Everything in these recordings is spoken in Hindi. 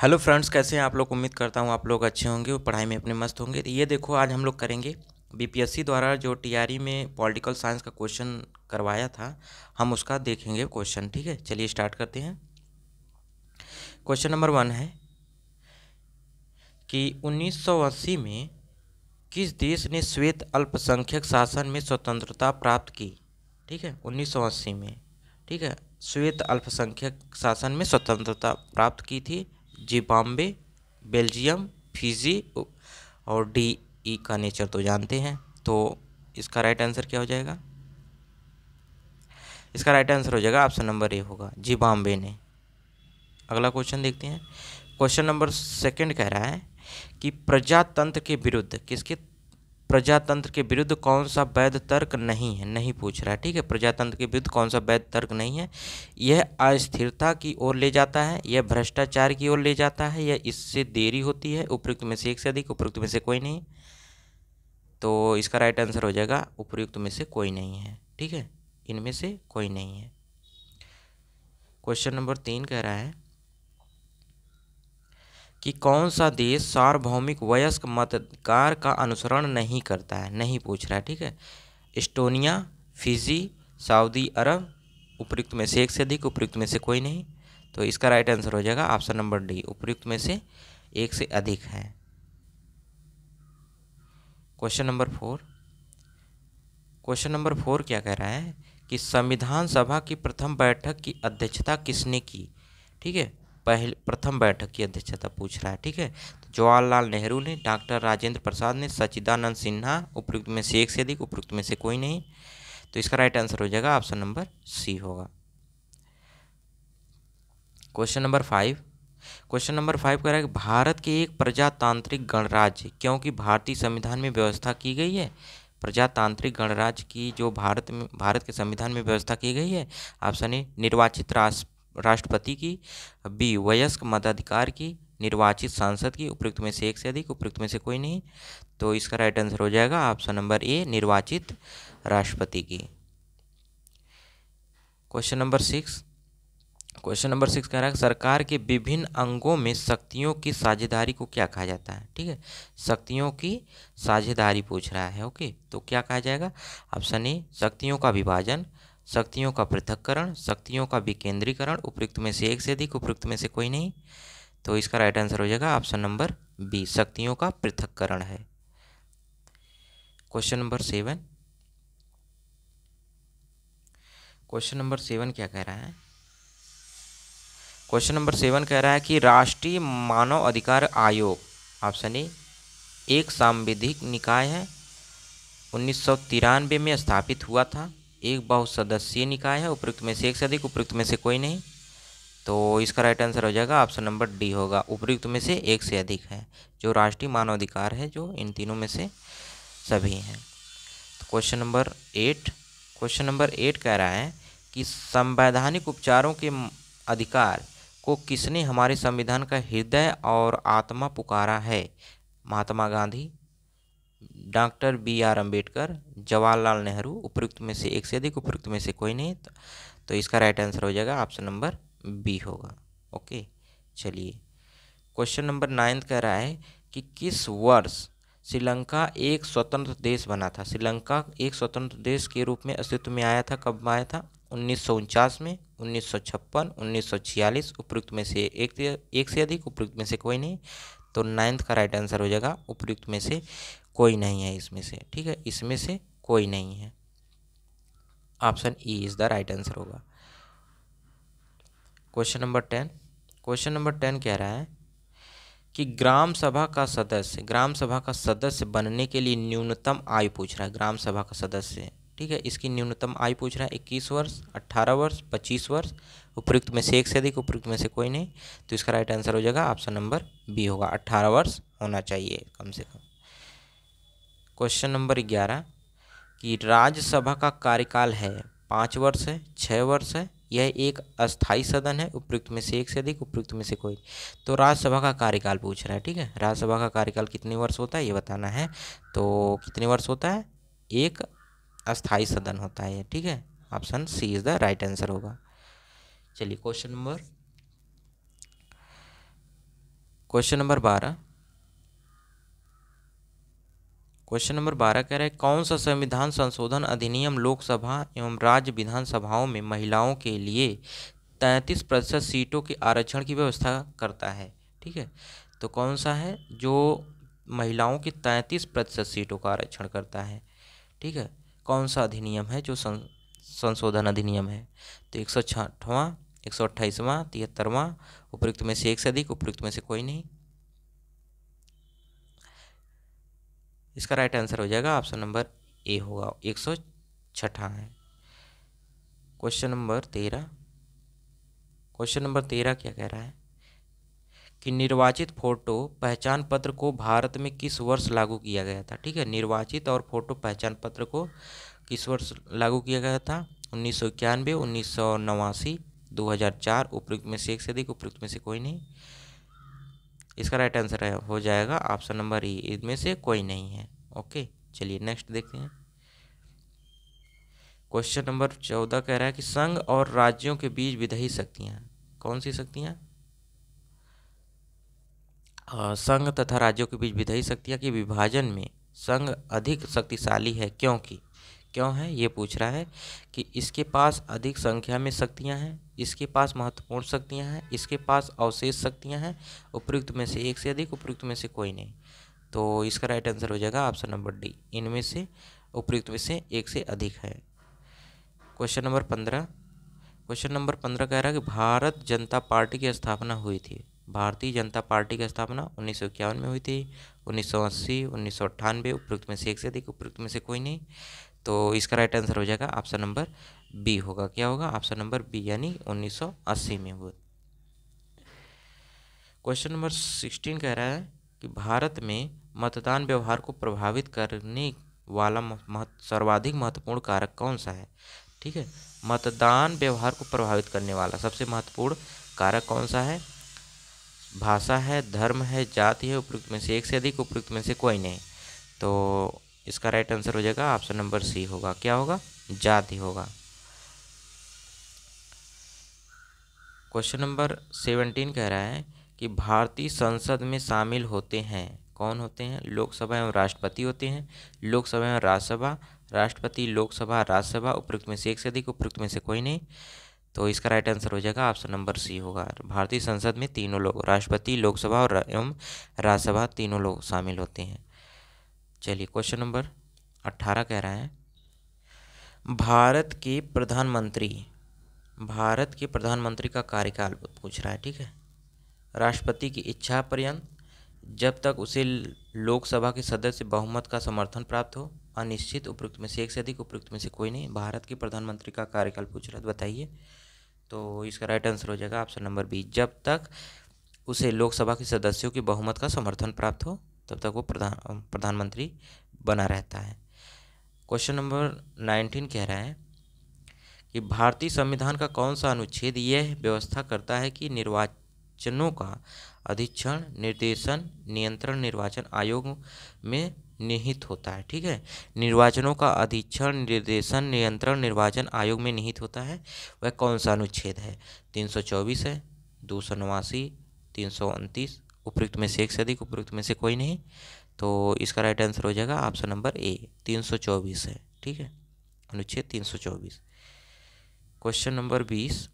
हेलो फ्रेंड्स, कैसे हैं आप लोग। उम्मीद करता हूँ आप लोग अच्छे होंगे और पढ़ाई में अपने मस्त होंगे। तो ये देखो, आज हम लोग करेंगे बीपीएससी द्वारा जो टीआरई में पॉलिटिकल साइंस का क्वेश्चन करवाया था, हम उसका देखेंगे क्वेश्चन। ठीक है, चलिए स्टार्ट करते हैं। क्वेश्चन नंबर 1 है कि 1980 में किस देश ने श्वेत अल्पसंख्यक शासन में स्वतंत्रता प्राप्त की। ठीक है, 1980 में। ठीक है, श्वेत अल्पसंख्यक शासन में स्वतंत्रता प्राप्त की थी। जिम्बाब्वे, बेल्जियम, फिजी और डी। ई का नेचर तो जानते हैं, तो इसका राइट आंसर क्या हो जाएगा। इसका राइट आंसर हो जाएगा ऑप्शन नंबर ए होगा, जिम्बाब्वे ने। अगला क्वेश्चन देखते हैं। क्वेश्चन नंबर सेकंड कह रहा है कि प्रजातंत्र के विरुद्ध किसके प्रजातंत्र के विरुद्ध कौन सा वैध तर्क नहीं है। नहीं पूछ रहा है। ठीक है, प्रजातंत्र के विरुद्ध कौन सा वैध तर्क नहीं है। यह अस्थिरता की ओर ले जाता है, यह भ्रष्टाचार की ओर ले जाता है, यह इससे देरी होती है। उपयुक्त में से एक से अधिक, उपयुक्त में से कोई नहीं। तो इसका राइट आंसर हो जाएगा उपयुक्त में से कोई नहीं है। ठीक है, इनमें से कोई नहीं है। क्वेश्चन नंबर 3 कह रहा है कि कौन सा देश सार्वभौमिक वयस्क मताधिकार का अनुसरण नहीं करता है। नहीं पूछ रहा है। ठीक है, एस्टोनिया, फिजी, सऊदी अरब, उपयुक्त में से एक से अधिक, उपयुक्त में से कोई नहीं। तो इसका राइट आंसर हो जाएगा ऑप्शन नंबर डी, उपयुक्त में से एक से अधिक है। Question number 4। क्वेश्चन नंबर 4 क्या कह रहा है कि संविधान सभा की प्रथम बैठक की अध्यक्षता किसने की। ठीक है, पहले प्रथम बैठक की अध्यक्षता पूछ रहा है। ठीक है, तो जवाहरलाल नेहरू ने, डॉक्टर राजेंद्र प्रसाद ने, सच्चिदानंद सिन्हा, उपयुक्त में से एक से अधिक, उपयुक्त में से कोई नहीं। तो इसका राइट आंसर हो जाएगा ऑप्शन नंबर सी होगा। Question number 5। क्वेश्चन नंबर 5 कह रहा है कि भारत के एक प्रजातांत्रिक गणराज्य, क्योंकि भारतीय संविधान में व्यवस्था की गई है। प्रजातांत्रिक गणराज्य की जो भारत के संविधान में व्यवस्था की गई है। ऑप्शन ए निर्वाचित राष्ट्रपति की, बी वयस्क मताधिकार की, निर्वाचित सांसद की, उपयुक्त में से एक से अधिक, उपयुक्त में से कोई नहीं। तो इसका राइट आंसर हो जाएगा ऑप्शन नंबर ए, निर्वाचित राष्ट्रपति की। Question number 6। क्वेश्चन नंबर 6 कह रहा है सरकार के विभिन्न अंगों में शक्तियों की साझेदारी को क्या कहा जाता है। ठीक है, शक्तियों की साझेदारी पूछ रहा है। ओके, तो क्या कहा जाएगा। ऑप्शन ए शक्तियों का विभाजन, शक्तियों का पृथक्करण, शक्तियों का विकेंद्रीकरण, उपयुक्त में से एक से अधिक, उपयुक्त में से कोई नहीं। तो इसका राइट आंसर हो जाएगा ऑप्शन नंबर बी, शक्तियों का पृथक्करण है। Question number 7। क्वेश्चन नंबर 7 क्या कह रहा है। क्वेश्चन नंबर 7 कह रहा है कि राष्ट्रीय मानव अधिकार आयोग, ऑप्शन ए एक सांविधिक निकाय है, 1993 में स्थापित हुआ था, एक बहुसदस्यीय निकाय है, उपयुक्त में से एक से अधिक, उपयुक्त में से कोई नहीं। तो इसका राइट आंसर हो जाएगा ऑप्शन नंबर डी होगा, उपयुक्त में से एक से अधिक है। जो राष्ट्रीय मानव अधिकार है, जो इन तीनों में से सभी हैं। तो क्वेश्चन नंबर 8। क्वेश्चन नंबर 8 कह रहा है कि संवैधानिक उपचारों के अधिकार को किसने हमारे संविधान का हृदय और आत्मा पुकारा है। Mahatma Gandhi, doctor B R Ambedkar, Jawaharlal Nehru, उपयुक्त में से एक से अधिक, उपयुक्त में से कोई नहीं। तो इसका राइट आंसर हो जाएगा ऑप्शन नंबर बी होगा। ओके, चलिए क्वेश्चन नंबर 9 कह रहा है कि किस वर्ष श्रीलंका एक स्वतंत्र देश बना था। श्रीलंका एक स्वतंत्र देश के रूप में अस्तित्व में आया था। कब आया था। 1949 में, 1956, 1946, उपयुक्त में से एक से अधिक, उपयुक्त में से कोई नहीं। तो 9th का राइट आंसर हो जाएगा उपयुक्त में से कोई नहीं है इसमें से। ठीक है, इसमें से कोई नहीं है। Option E is the right answer होगा। Question number 10। क्वेश्चन नंबर 10 कह रहा है कि ग्राम सभा का सदस्य बनने के लिए न्यूनतम आयु पूछ रहा है। ग्राम सभा का सदस्य, ठीक है, इसकी न्यूनतम आयु पूछ रहा है। 21 वर्ष, 18 वर्ष, 25 वर्ष, उपयुक्त में से एक से अधिक, उपयुक्त में से कोई नहीं। तो इसका राइट आंसर हो जाएगा ऑप्शन नंबर बी होगा, 18 वर्ष होना चाहिए कम से कम। क्वेश्चन नंबर 11 कि राज्यसभा का कार्यकाल है 5 वर्ष है, 6 वर्ष है, यह एक अस्थाई सदन है, उपयुक्त में से एक से अधिक, उपयुक्त में से कोई। तो राज्यसभा का कार्यकाल पूछ रहा है। ठीक है, राज्यसभा का कार्यकाल कितने वर्ष होता है ये बताना है। तो कितने वर्ष होता है, एक अस्थाई सदन होता है। ठीक है, option C is the right answer होगा। चलिए question number question number 12, question number 12 कह रहा है कौन सा संविधान संशोधन अधिनियम लोकसभा एवं राज्य विधानसभाओं में महिलाओं के लिए 33% सीटों के आरक्षण की व्यवस्था करता है। ठीक है, तो कौन सा है जो महिलाओं की 33% सीटों का आरक्षण करता है। ठीक है, कौन सा अधिनियम है जो संशोधन अधिनियम है। तो 160वां, 128वां, 73वां, उपयुक्त में से एक से अधिक, उपयुक्त में से कोई नहीं। इसका राइट आंसर हो जाएगा ऑप्शन नंबर ए होगा, 106 है। क्वेश्चन नंबर 13, क्वेश्चन नंबर 13 क्या कह रहा है कि निर्वाचित फोटो पहचान पत्र को भारत में किस वर्ष लागू किया गया था। ठीक है, निर्वाचित और फोटो पहचान पत्र को किस वर्ष लागू किया गया था। 1991, 1989, 2004, उपयुक्त में से एक से अधिक, उपयुक्त में से कोई नहीं। इसका राइट आंसर हो जाएगा ऑप्शन नंबर ई, इनमें से कोई नहीं है। ओके, चलिए नेक्स्ट देखते हैं। क्वेश्चन नंबर 14 कह रहा है कि संघ और राज्यों के बीच विधायी शक्तियां, कौन सी शक्तियां। संघ तथा राज्यों के बीच विधायी शक्तियां के विभाजन में संघ अधिक शक्तिशाली है, क्यों है ये पूछ रहा है कि इसके पास अधिक संख्या में शक्तियां हैं, इसके पास महत्वपूर्ण शक्तियां हैं, इसके पास अवशेष शक्तियां हैं, उपयुक्त में से एक से अधिक, उपयुक्त में से कोई नहीं। तो इसका राइट आंसर हो जाएगा ऑप्शन नंबर डी, इनमें से उपयुक्त में से एक से अधिक है। क्वेश्चन नंबर 15, क्वेश्चन नंबर 15 कह रहा है कि भारत जनता पार्टी की स्थापना हुई थी। भारतीय जनता पार्टी की स्थापना 1951 में हुई थी, 1980, 1998, उपयुक्त में से एक से अधिक, उपयुक्त में से कोई नहीं। तो इसका राइट आंसर हो जाएगा ऑप्शन नंबर बी होगा, क्या होगा ऑप्शन नंबर बी, यानी 1980 में हुआ। क्वेश्चन नंबर 16 कह रहा है कि भारत में मतदान व्यवहार को प्रभावित करने वाला सर्वाधिक महत्वपूर्ण कारक कौन सा है। ठीक है, मतदान व्यवहार को प्रभावित करने वाला सबसे महत्वपूर्ण कारक कौन सा है। भाषा है, धर्म है, जाति है, उपयुक्त में से एक से अधिक, उपयुक्त में से कोई नहीं। तो इसका राइट आंसर हो जाएगा ऑप्शन नंबर सी होगा, क्या होगा, जाति होगा। क्वेश्चन नंबर 17 कह रहा है कि भारतीय संसद में शामिल होते हैं, कौन होते हैं। लोकसभा एवं राष्ट्रपति होते हैं, लोकसभा एवं राज्यसभा, राष्ट्रपति, लोकसभा, राज्यसभा, उपयुक्त में से एक से अधिक, उपयुक्त में से कोई नहीं। तो इसका राइट आंसर हो जाएगा ऑप्शन नंबर सी होगा। भारतीय संसद में तीनों लोग, राष्ट्रपति, लोकसभा और एवं राज्यसभा, तीनों लोग शामिल होते हैं। चलिए क्वेश्चन नंबर 18 कह रहा है भारत के प्रधानमंत्री का कार्यकाल पूछ रहा है। ठीक है, राष्ट्रपति की इच्छा पर्यंत, जब तक उसे लोकसभा के सदस्य बहुमत का समर्थन प्राप्त हो, अनिश्चित, उपयुक्त में से एक से अधिक, उपयुक्त में से कोई नहीं। भारत के प्रधानमंत्री का कार्यकाल पूछ रहा है, बताइए। तो इसका राइट आंसर हो जाएगा ऑप्शन नंबर बी, जब तक उसे लोकसभा के सदस्यों की बहुमत का समर्थन प्राप्त हो तब तक वो प्रधानमंत्री बना रहता है। क्वेश्चन नंबर 19 कह रहा है कि भारतीय संविधान का कौन सा अनुच्छेद यह व्यवस्था करता है कि निर्वाचनों का अधीक्षण, निर्देशन, नियंत्रण निर्वाचन आयोग में निहित होता है। ठीक है, निर्वाचनों का अधीक्षण, निर्देशन, नियंत्रण निर्वाचन आयोग में निहित होता है, वह कौन सा अनुच्छेद है। 324 है, 289, 329, उपयुक्त में से एक से अधिक, उपयुक्त में से कोई नहीं। तो इसका राइट आंसर हो जाएगा ऑप्शन नंबर ए, 324 है। ठीक है, अनुच्छेद 324। क्वेश्चन नंबर 20,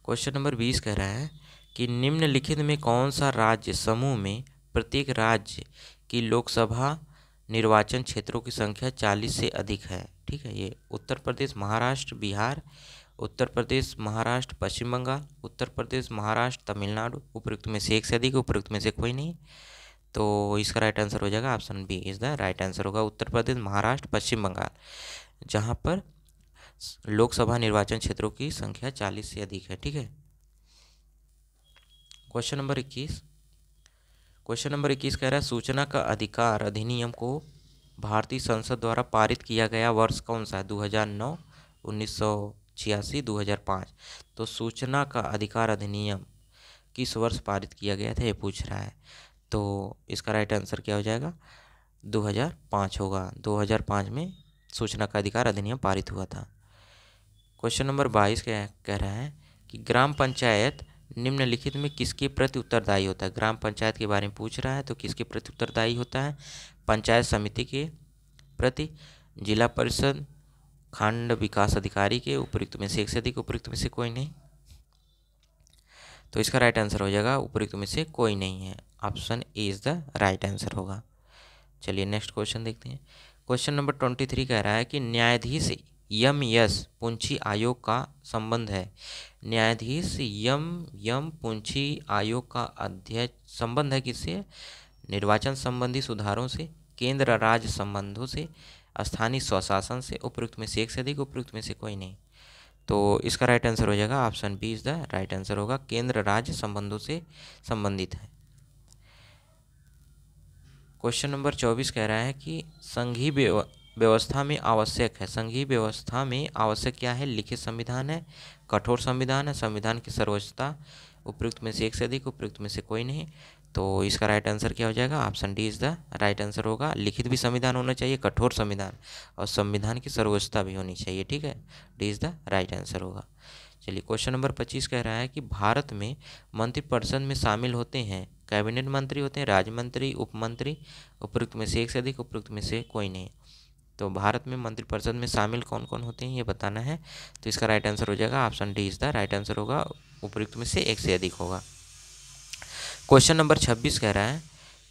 क्वेश्चन नंबर 20 कह रहा है कि निम्नलिखित में कौन सा राज्य समूह में प्रत्येक राज्य की लोकसभा निर्वाचन क्षेत्रों की संख्या 40 से अधिक है। ठीक है, ये उत्तर प्रदेश, महाराष्ट्र, बिहार, उत्तर प्रदेश, महाराष्ट्र, पश्चिम बंगाल, उत्तर प्रदेश, महाराष्ट्र, तमिलनाडु, उपयुक्त में से एक से अधिक, उपयुक्त में से कोई नहीं। तो इसका राइट आंसर हो जाएगा option B is the right answer होगा, उत्तर प्रदेश, महाराष्ट्र, पश्चिम बंगाल, जहाँ पर लोकसभा निर्वाचन क्षेत्रों की संख्या 40 से अधिक है। ठीक है, क्वेश्चन नंबर 21, क्वेश्चन नंबर 21 कह रहा है सूचना का अधिकार अधिनियम को भारतीय संसद द्वारा पारित किया गया वर्ष कौन सा है। 2009, 1986, 2005। तो सूचना का अधिकार अधिनियम किस वर्ष पारित किया गया था, ये पूछ रहा है। तो इसका राइट आंसर क्या हो जाएगा, 2005 होगा। 2005 में सूचना का अधिकार अधिनियम पारित हुआ था। क्वेश्चन नंबर 22 कह रहा है कि ग्राम पंचायत निम्नलिखित में किसके प्रति उत्तरदायी होता है? ग्राम पंचायत के बारे में पूछ रहा है, तो किसके प्रति उत्तरदायी होता है? पंचायत समिति के प्रति, जिला परिषद, खंड विकास अधिकारी के, उपयुक्त में से एक से अधिक, उपयुक्त में से कोई नहीं। तो इसका राइट आंसर हो जाएगा उपयुक्त में से कोई नहीं है, option A is the right answer होगा। चलिए नेक्स्ट क्वेश्चन देखते हैं। क्वेश्चन नंबर 23 कह रहा है कि न्यायाधीश यम पुंछी आयोग का संबंध है। न्यायाधीश यम पुंछी आयोग का अध्यक्ष संबंध है किससे? निर्वाचन संबंधी सुधारों से, केंद्र राज्य संबंधों से, स्थानीय स्वशासन से, उपयुक्त में से एक से अधिक, उपयुक्त में से कोई नहीं। तो इसका राइट आंसर हो जाएगा option B is the right answer होगा, केंद्र राज्य संबंधों से संबंधित है। क्वेश्चन नंबर 24 कह रहा है कि संघीय व्यवस्था में आवश्यक है। संघीय व्यवस्था में आवश्यक क्या है? लिखित संविधान है, कठोर संविधान है, संविधान की सर्वोच्चता, उपयुक्त में से एक से अधिक, उपयुक्त में से कोई नहीं। तो इसका राइट आंसर क्या हो जाएगा? Option D is the right answer होगा। लिखित भी संविधान होना चाहिए, कठोर संविधान, और संविधान की सर्वोच्चता भी होनी चाहिए। ठीक है, D is the right answer होगा। चलिए क्वेश्चन नंबर 25 कह रहा है कि भारत में मंत्रिपरिषद में शामिल होते हैं, कैबिनेट मंत्री होते हैं, राज्य मंत्री, उप मंत्री, उपयुक्त में से एक से अधिक, उपयुक्त में से कोई नहीं। तो भारत में मंत्रिपरिषद में शामिल कौन कौन होते हैं ये बताना है। तो इसका राइट आंसर हो जाएगा option D is the right answer होगा, उपयुक्त में से एक से अधिक होगा। क्वेश्चन नंबर 26 कह रहा है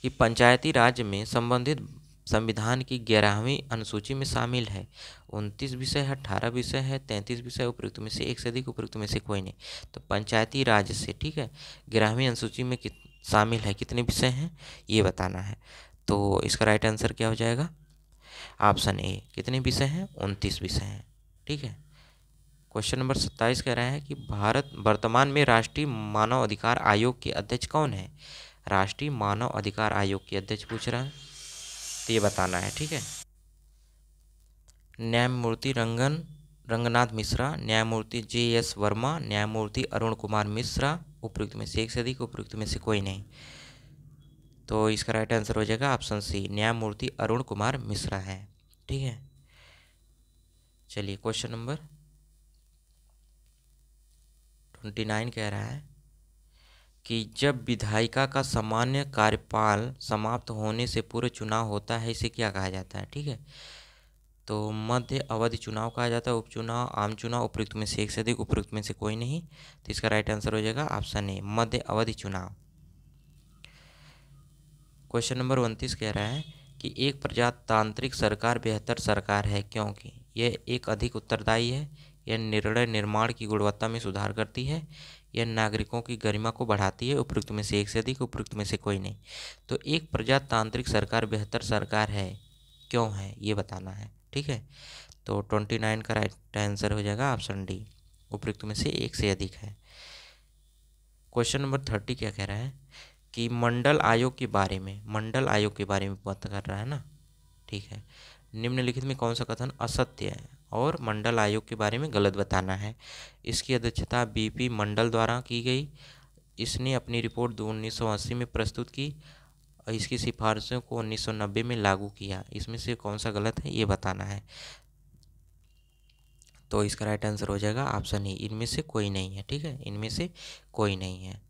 कि पंचायती राज में संबंधित संविधान की 11वीं अनुसूची में शामिल है। 29 विषय है, 18 विषय है, 33 विषय, उपयुक्त में से एक से अधिक, उपयुक्त में से कोई नहीं। तो पंचायती राज से, ठीक है, 11वीं अनुसूची में शामिल है, कितने विषय हैं ये बताना है। तो इसका राइट आंसर क्या हो जाएगा? ऑप्शन ए, कितने विषय हैं? 29 विषय हैं। ठीक है। क्वेश्चन नंबर 27 कह रहा है कि भारत वर्तमान में राष्ट्रीय मानव अधिकार आयोग के अध्यक्ष कौन है? राष्ट्रीय मानव अधिकार आयोग के अध्यक्ष पूछ रहा है, तो ये बताना है। ठीक है। न्यायमूर्ति रंगनाथ मिश्रा, न्यायमूर्ति JS वर्मा, न्यायमूर्ति अरुण कुमार मिश्रा, उपयुक्त में से एक से अधिक, उपयुक्त में से कोई नहीं। तो इसका राइट आंसर हो जाएगा ऑप्शन सी, न्यायमूर्ति अरुण कुमार मिश्रा है। ठीक है। चलिए क्वेश्चन नंबर 29 कह रहा है कि जब विधायिका का सामान्य कार्यकाल समाप्त होने से पूर्व चुनाव होता है, इसे क्या कहा जाता है? ठीक है। तो मध्य अवधि चुनाव कहा जाता है, उपचुनाव, आम चुनाव, उपयुक्त में से एक से अधिक, उपयुक्त में से कोई नहीं। तो इसका राइट आंसर हो जाएगा ऑप्शन ए, मध्य अवधि चुनाव। क्वेश्चन नंबर 29 कह रहा है कि एक प्रजातांत्रिक सरकार बेहतर सरकार है क्योंकि यह एक अधिक उत्तरदायी है, यह निर्णय निर्माण की गुणवत्ता में सुधार करती है, यह नागरिकों की गरिमा को बढ़ाती है, उपयुक्त में से एक से अधिक, उपयुक्त में से कोई नहीं। तो एक प्रजातांत्रिक सरकार बेहतर सरकार है क्यों है ये बताना है। ठीक है। तो 29 का राइट आंसर हो जाएगा ऑप्शन डी, उपयुक्त में से एक से अधिक है। क्वेश्चन नंबर 30 क्या कह रहा है कि मंडल आयोग के बारे में बात कर रहा है ना। ठीक है। निम्नलिखित में कौन सा कथन असत्य है और मंडल आयोग के बारे में गलत बताना है? इसकी अध्यक्षता BP मंडल द्वारा की गई, इसने अपनी रिपोर्ट 1980 में प्रस्तुत की और इसकी सिफारिशों को 1990 में लागू किया। इसमें से कौन सा गलत है ये बताना है। तो इसका राइट आंसर हो जाएगा ऑप्शन ए, इनमें से कोई नहीं है। ठीक है, इनमें से कोई नहीं है,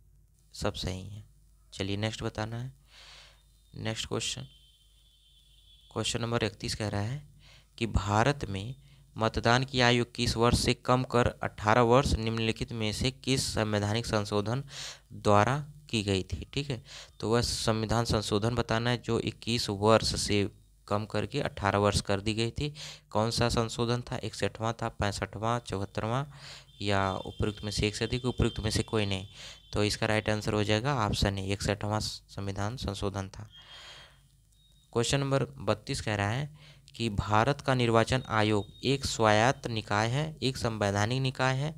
सब सही है। चलिए नेक्स्ट बताना है। नेक्स्ट क्वेश्चन नंबर 31 कह रहा है कि भारत में मतदान की आयु 21 वर्ष से कम कर 18 वर्ष निम्नलिखित में से किस संवैधानिक संशोधन द्वारा की गई थी? ठीक है। तो वह संविधान संशोधन बताना है जो 21 वर्ष से कम करके 18 वर्ष कर दी गई थी। कौन सा संशोधन था? 61वां था, 65वां, 74वां, या उपयुक्त में से एक से अधिक, उपयुक्त में से कोई नहीं। तो इसका राइट आंसर हो जाएगा ऑप्शन ए, 61वां संविधान संशोधन था। क्वेश्चन नंबर 32 कह रहा है कि भारत का निर्वाचन आयोग एक स्वायत्त निकाय है, एक संवैधानिक निकाय है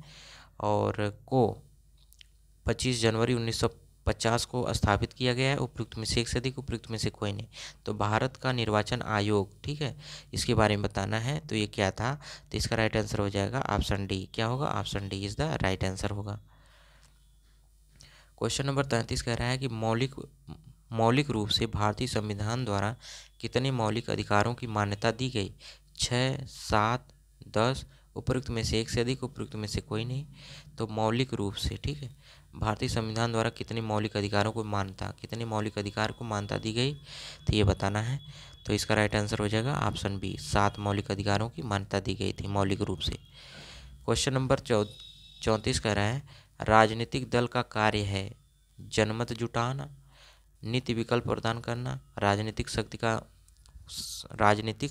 और को 25 जनवरी 1950 को स्थापित किया गया है, उपयुक्त में से एक से अधिक, उपयुक्त में से कोई नहीं। तो भारत का निर्वाचन आयोग, ठीक है, इसके बारे में बताना है। तो ये क्या था? तो इसका राइट आंसर हो जाएगा ऑप्शन डी। क्या होगा? Option D is the right answer होगा। क्वेश्चन नंबर 33 कह रहा है कि मौलिक रूप से भारतीय संविधान द्वारा कितने मौलिक अधिकारों की मान्यता दी गई? 6, 7, 10, उपयुक्त में से एक से अधिक, उपयुक्त में से कोई नहीं। तो मौलिक रूप से, ठीक है, भारतीय संविधान द्वारा कितने मौलिक अधिकारों को मान्यता, कितने मौलिक अधिकार को मान्यता दी गई, तो ये बताना है। तो इसका राइट आंसर हो जाएगा ऑप्शन बी, 7 मौलिक अधिकारों की मान्यता दी गई थी मौलिक रूप से। क्वेश्चन नंबर 34 कह रहा है, राजनीतिक दल का कार्य है जनमत जुटाना, नीति विकल्प प्रदान करना, राजनीतिक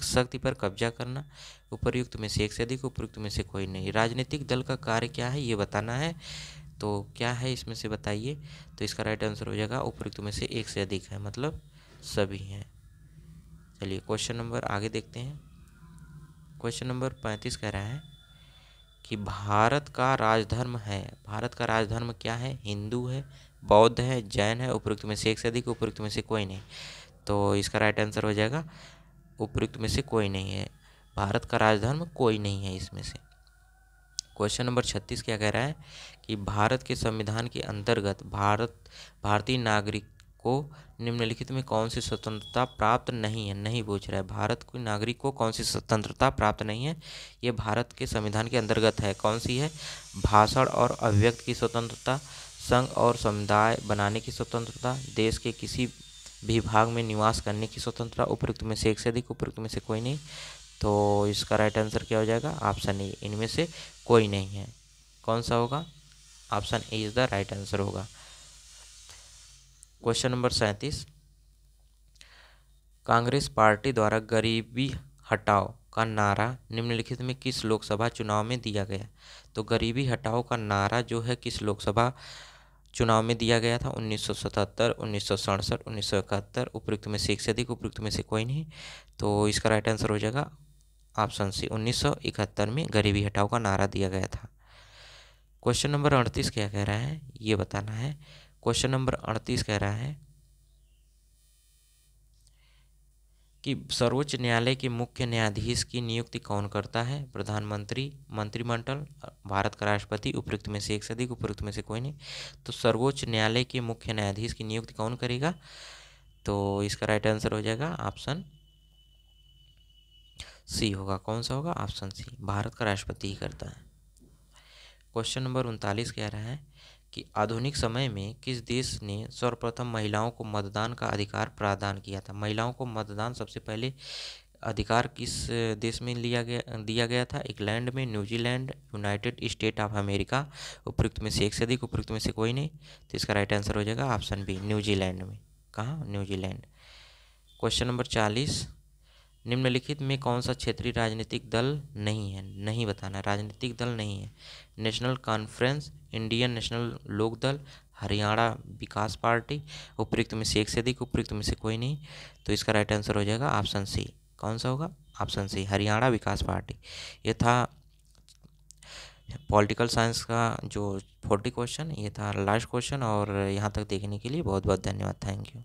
शक्ति पर कब्जा करना, उपर्युक्त में से एक से अधिक, उपयुक्त में से कोई नहीं। राजनीतिक दल का कार्य क्या है ये बताना है। तो क्या है इसमें से बताइए। तो इसका राइट आंसर हो जाएगा उपयुक्त में से एक से अधिक है, मतलब सभी हैं। चलिए क्वेश्चन नंबर आगे देखते हैं। क्वेश्चन नंबर 35 कह रहा है कि भारत का राजधर्म है, भारत का राजधर्म क्या है, हिंदू है, बौद्ध है, जैन है, उपयुक्त में से एक से अधिक, उपयुक्त में से कोई नहीं। तो इसका राइट आंसर हो जाएगा उपयुक्त में से कोई नहीं है, भारत का राजधर्म कोई नहीं है इसमें से। क्वेश्चन नंबर 36 क्या कह रहा है कि भारत के संविधान के अंतर्गत भारतीय नागरिक को निम्नलिखित में कौन सी स्वतंत्रता प्राप्त नहीं है, नहीं पूछ रहा है, भारत के नागरिक को कौन सी स्वतंत्रता प्राप्त नहीं है, ये भारत के संविधान के अंतर्गत है, कौन सी है, भाषण और अभिव्यक्ति की स्वतंत्रता, संघ और समुदाय बनाने की स्वतंत्रता, देश के किसी भी भाग में निवास करने की स्वतंत्रता, उपयुक्त में से एक से अधिक, उपयुक्त में से कोई नहीं। तो इसका राइट आंसर क्या हो जाएगा, ऑप्शन ए, इनमें से कोई नहीं है। कौन सा होगा, option A is the right answer होगा। क्वेश्चन नंबर 37, कांग्रेस पार्टी द्वारा गरीबी हटाओ का नारा निम्नलिखित में किस लोकसभा चुनाव में दिया गया। तो गरीबी हटाओ का नारा जो है किस लोकसभा चुनाव में दिया गया था, 1977, 1967, 1971, उपयुक्त में से एक से अधिक, उपयुक्त में से कोई नहीं। तो इसका राइट आंसर हो जाएगा ऑप्शन सी, 1971 में गरीबी हटाओ का नारा दिया गया था। क्वेश्चन नंबर 38 क्या कह रहा है ये बताना है। क्वेश्चन नंबर 38 कह रहा है कि सर्वोच्च न्यायालय के मुख्य न्यायाधीश की नियुक्ति कौन करता है, प्रधानमंत्री, मंत्रिमंडल, भारत का राष्ट्रपति, उपयुक्त में से एक से अधिक, उपयुक्त में से कोई नहीं। तो सर्वोच्च न्यायालय के मुख्य न्यायाधीश की नियुक्ति कौन करेगा, तो इसका राइट आंसर हो जाएगा ऑप्शन सी होगा। कौन सा होगा, ऑप्शन सी, भारत का राष्ट्रपति ही करता है। क्वेश्चन नंबर 39 कह रहा है कि आधुनिक समय में किस देश ने सर्वप्रथम महिलाओं को मतदान का अधिकार प्रदान किया था। महिलाओं को मतदान सबसे पहले अधिकार किस देश में दिया गया था, इंग्लैंड में, New Zealand, United state of America, उपयुक्त में से एक से अधिक, उपयुक्त में से कोई नहीं। तो इसका राइट आंसर हो जाएगा ऑप्शन बी, न्यूजीलैंड में। कहाँ, न्यूजीलैंड। क्वेश्चन नंबर 40, निम्नलिखित में कौन सा क्षेत्रीय राजनीतिक दल नहीं है, नहीं बताना, राजनीतिक दल नहीं है, नेशनल कॉन्फ्रेंस, इंडियन नेशनल लोक दल, हरियाणा विकास पार्टी, उपयुक्त में से एक से अधिक, उपयुक्त में से कोई नहीं। तो इसका राइट आंसर हो जाएगा ऑप्शन सी। कौन सा होगा, ऑप्शन सी, हरियाणा विकास पार्टी। ये था पॉलिटिकल साइंस का जो 40 क्वेश्चन, ये था लास्ट क्वेश्चन। और यहाँ तक देखने के लिए बहुत बहुत धन्यवाद, थैंक यू।